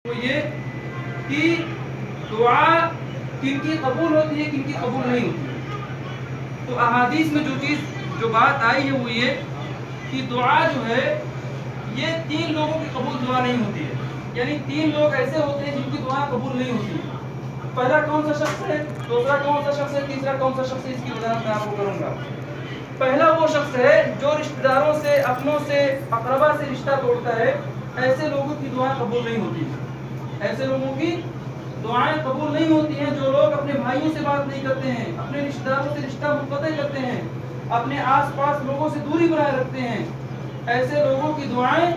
وہ یہ کہ دعا کن کی قبول ہوتی ہے کن کی قبول نہیں ہوتی ہے۔ تو احادیث میں جو بات آئی ہے وہ یہ کہ دعا جو ہے یہ 3 لوگوں کی قبول دعا نہیں ہوتی ہے، یعنی 3 لوگ ایسے ہوتے ہیں جن کی دعا قبول نہیں ہوتی ہے۔ پہلا کون سا شخص ہے، دوسرا کون سا شخص ہے، تیسرا کون سا شخص ہے، اس کی وضاحت میں آپ کو کروں گا۔ پہلا وہ شخص ہے جو رشتہ داروں سے، اپنوں سے، اقربا سے رشتہ توڑتا ہے، ایسے لوگوں کی دعا قبول نہیں ہوتی ہے۔ ایسے لوگوں کی دعائیں قبول نہیں ہوتی ہیں جو لوگ اپنے بھائیوں سے بات نہیں کرتے ہیں، اپنے رشتہ داروں سے رشتہ منقطع کرتے ہیں، اپنے آس پاس لوگوں سے دوری بنائے رکھتے ہیں، ایسے لوگوں کی دعائیں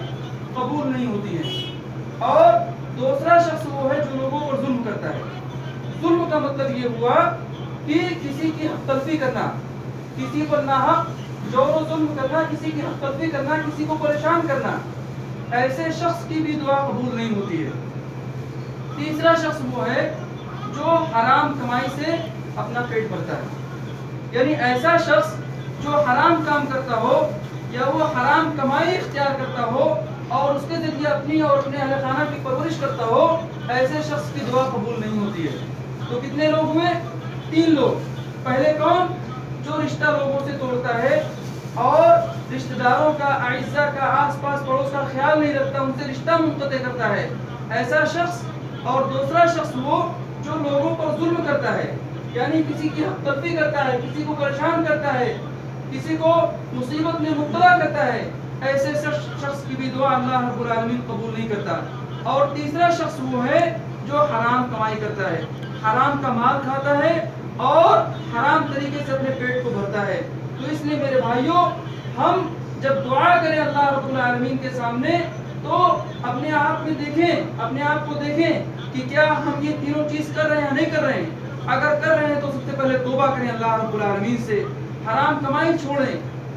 قبول نہیں ہوتی ہیں۔ اور دوسرا شخص وہ ہے جو لوگوں پر ظلم کرتا ہے۔ ظلم کا مطلب یہ ہوا کہ کسی کی حق تلفی کرنا، کسی پر ناحق جور و ظلم کرنا، کسی کی حق تلفی کرنا، کسی کو پریشان کرنا، ایسے شخص کی بھی دعا قبول نہیں ہوتی ہے۔ تیسرا شخص وہ ہے جو حرام کمائی سے اپنا پیٹ بھرتا ہے، یعنی ایسا شخص جو حرام کام کرتا ہو یا وہ حرام کمائی اختیار کرتا ہو اور اس کے ذریعے اپنی اور اپنے اہل خانہ کی پرورش کرتا ہو، ایسے شخص کی دعا قبول نہیں ہوتی ہے۔ تو کتنے لوگ ہوئے؟ 3 لوگ۔ پہلے کون؟ جو رشتہ لوگوں سے توڑتا ہے اور رشتہ داروں کا، اعزاء کا، آس پاس پڑوس کا خیال نہیں رکھتا، ان سے رشتہ منقطع کرتا ہے، ایسا شخص۔ اور دوسرا شخص وہ جو لوگوں پر ظلم کرتا ہے، یعنی کسی کی حق تلفی کرتا ہے، کسی کو پریشان کرتا ہے، کسی کو مصیبت میں مبتلا کرتا ہے، ایسے شخص کی بھی دعا اللہ رب العالمین قبول نہیں کرتا۔ اور تیسرا شخص وہ ہے جو حرام کمائی کرتا ہے، حرام کا مال کھاتا ہے اور حرام طریقے سے اپنے پیٹ کو بھرتا ہے۔ تو اس لیے میرے بھائیوں، ہم جب دعا کریں اللہ رب العالمین کے سامنے تو اپنے آپ میں دیکھیں، اپنے آپ کو دیکھیں کہ کیا ہم یہ تینوں چیز کر رہے ہیں یا نہیں کر رہے ہیں۔ اگر کر رہے ہیں تو سب سے پہلے توبہ کریں اللہ رب العالمین سے، حرام کمائی چھوڑیں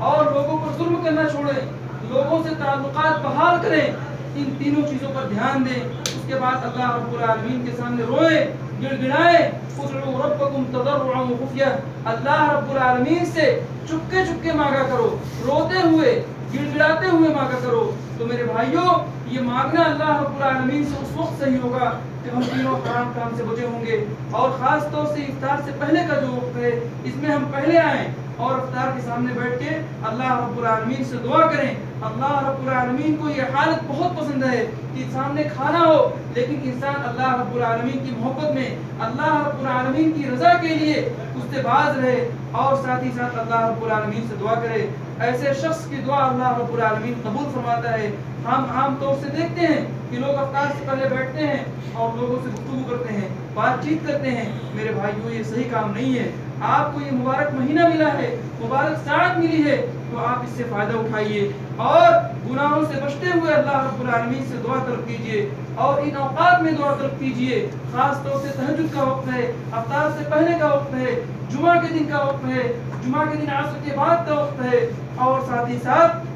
اور لوگوں پر ظلم کرنا چھوڑیں، لوگوں سے تعلقات بحال کریں، ان تینوں چیزوں پر دھیان دیں۔ اس کے بعد اللہ رب العالمین کے سامنے روئیں، گڑ گڑائیں، ادعوا ربکم تضرعا وخفیہ، اللہ رب العالمین سے چپکے چپکے مانگا کرو، روتے ہوئے، گڑ گڑاتے ہوئے مانگا کرو۔ تو میرے بھائیوں، یہ مانگنا اللہ رب العالمین سے اس وقت صحیح ہوگا کہ ہم تینوں حرام کام سے بچے ہوں گے۔ اور خاص طور سے افطار سے پہلے کا جو وقت ہے، اس میں ہم پہلے آئیں اور افطار کے سامنے بیٹھ کے اللہ رب العالمین سے دعا کریں۔ اللہ رب العالمین کو یہ حالت بہت پسند ہے کہ سامنے کھانا ہو لیکن انسان اللہ رب العالمین کی محبت میں، اللہ رب العالمین کی رضا کے لیے اس سے باز رہے اور ساتھ ہی ساتھ اللہ رب العالمین سے دعا کرے۔ ایسے شخص کی دعا اللہ رب العالمین قبول فرماتا ہے۔ ہم عام طور سے دیکھتے ہیں کہ لوگ افطار سے پہلے بیٹھتے ہیں اور لوگوں سے گفتگو کرتے ہیں، بات چیت کرتے ہیں۔ میرے بھائیوں، یہ صحیح کام نہیں ہے۔ آپ کو یہ مبارک مہینہ ملا ہے، مبارک ساعت ملی ہے، تو آپ اس سے فائدہ اٹھائیے اور گناہوں سے بچتے ہوئے اللہ رب العالمین سے دعا طلب کیجیے اور ان اوقات میں دعا طلب کیجیے۔ خاص طور سے تہجد کا وقت ہے، افطار سے پہلے کا وقت ہے، جمعہ کے دن کا وقت ہے، جمعہ کے دن عصر کے بعد کا وقت ہے، اور ساتھ ہی ساتھ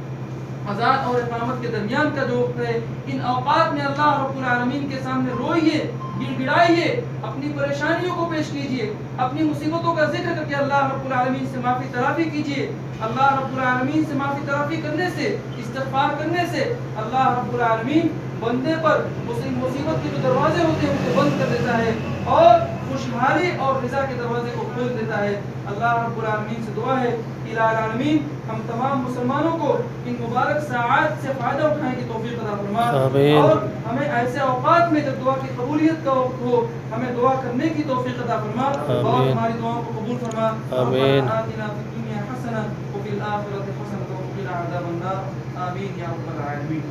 اذان اور اقامت کے درمیان کا جو وقت ہے۔ ان اوقات میں اللہ رب العالمین کے سامنے روئیے، گڑ گڑائیے، اپنی پریشانیوں کو پیش کیجیے، اپنی مصیبتوں کا ذکر کر کے اللہ رب العالمین سے معافی تلافی کیجیے۔ اللہ رب العالمین سے معافی تلافی کرنے سے، استغفار کرنے سے اللہ رب العالمین بندے پر مصیبت کے جو دروازے ہوتے ہیں ان کو بند کر دیتا ہے اور خوشحالی اور رضا کے دروازے کو کھول دیتا ہے۔ اللہ رب العالمین سے دعا ہے الہ العالمین ہم تمام مسلمانوں کو ان مبارک ساعات سے فائدہ اٹھانے کی توفیق عطا فرما، اور ہمیں ایسے اوقات میں جب دعا کی قبولیت کا وقت ہو ہمیں دعا کرنے کی توفیق عطا فرما اور ہماری دعاؤں کو قبول فرما۔ ربنا آتنا فی الدنیا حسنہ وفی الآخرۃ حسنہ وقنا عذاب النار، آمین یا رب العالمین۔